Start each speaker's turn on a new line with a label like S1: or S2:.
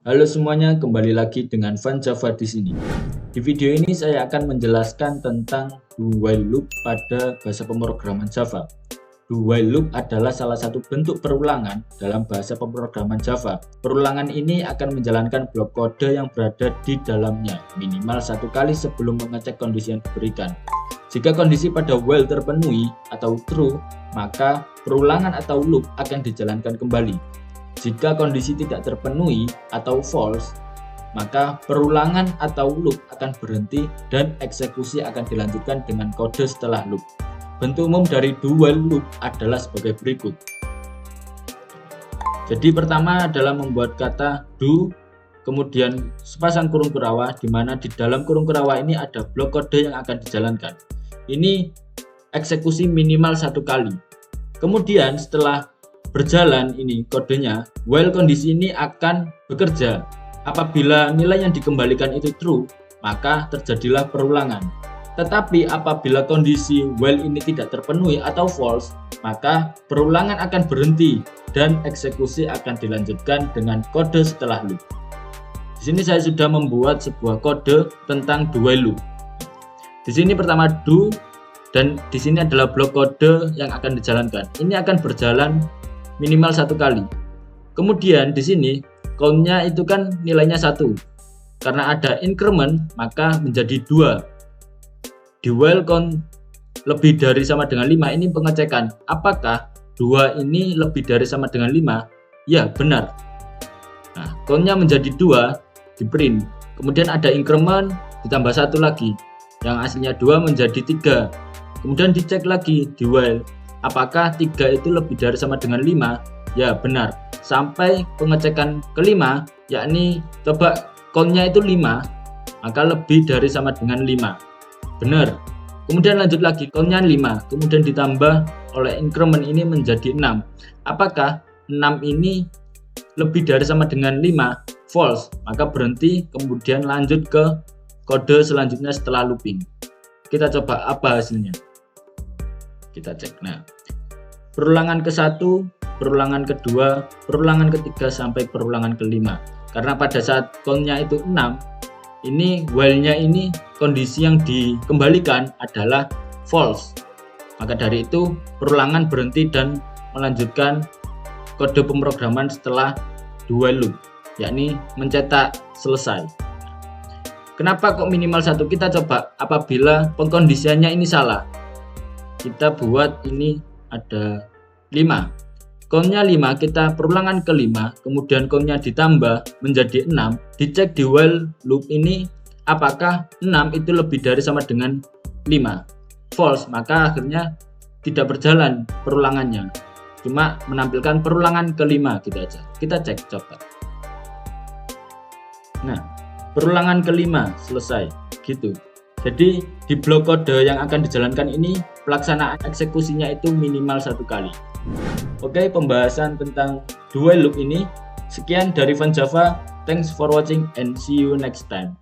S1: Halo semuanya, kembali lagi dengan Van Java di sini. Di video ini saya akan menjelaskan tentang do while loop pada bahasa pemrograman Java. Do while loop adalah salah satu bentuk perulangan dalam bahasa pemrograman Java. Perulangan ini akan menjalankan blok kode yang berada di dalamnya minimal satu kali sebelum mengecek kondisi yang diberikan. Jika kondisi pada while terpenuhi atau true, maka perulangan atau loop akan dijalankan kembali. Jika kondisi tidak terpenuhi atau false, maka perulangan atau loop akan berhenti dan eksekusi akan dilanjutkan dengan kode setelah loop. Bentuk umum dari do while loop adalah sebagai berikut. Jadi pertama adalah membuat kata do, kemudian sepasang kurung kurawa, di mana di dalam kurung kurawa ini ada blok kode yang akan dijalankan. Ini eksekusi minimal satu kali. Kemudian setelah berjalan ini kodenya, while kondisi ini akan bekerja. Apabila nilai yang dikembalikan itu true, maka terjadilah perulangan. Tetapi apabila kondisi while ini tidak terpenuhi atau false, maka perulangan akan berhenti dan eksekusi akan dilanjutkan dengan kode setelah loop. Di sini saya sudah membuat sebuah kode tentang do while loop. Di sini pertama do, dan di sini adalah blok kode yang akan dijalankan. Ini akan berjalan minimal satu kali. Kemudian di sini count-nya itu kan nilainya 1. Karena ada increment maka menjadi 2. Di while count lebih dari sama dengan 5 ini pengecekan apakah 2 ini lebih dari sama dengan 5? Ya, benar. Nah, count-nya menjadi 2 di print. Kemudian ada increment ditambah 1 lagi. Yang aslinya 2 menjadi 3. Kemudian dicek lagi di while, apakah 3 itu lebih dari sama dengan 5? Ya, benar. Sampai pengecekan kelima, yakni coba count-nya itu 5, maka lebih dari sama dengan 5. Benar. Kemudian lanjut lagi, count-nya 5, kemudian ditambah oleh increment ini menjadi 6. Apakah 6 ini lebih dari sama dengan 5? False. Maka berhenti, kemudian lanjut ke kode selanjutnya setelah looping. Kita coba apa hasilnya. Kita cek. Nah, perulangan ke-1, perulangan kedua, perulangan ketiga sampai perulangan kelima. Karena pada saat count-nya itu 6, ini while-nya ini kondisi yang dikembalikan adalah false. Maka dari itu perulangan berhenti dan melanjutkan kode pemrograman setelah do while loop, yakni mencetak selesai. Kenapa kok minimal 1? Kita coba apabila pengkondisiannya ini salah. Kita buat ini ada 5. Count-nya 5, kita perulangan kelima, kemudian count-nya ditambah menjadi 6. Dicek di while loop ini apakah 6 itu lebih dari sama dengan 5? False, maka akhirnya tidak berjalan perulangannya. Cuma menampilkan perulangan kelima gitu aja. Kita cek coba. Nah, perulangan kelima selesai gitu. Jadi di blok kode yang akan dijalankan ini pelaksanaan eksekusinya itu minimal satu kali. Oke, pembahasan tentang do while loop ini sekian dari Van Java. Thanks for watching and see you next time.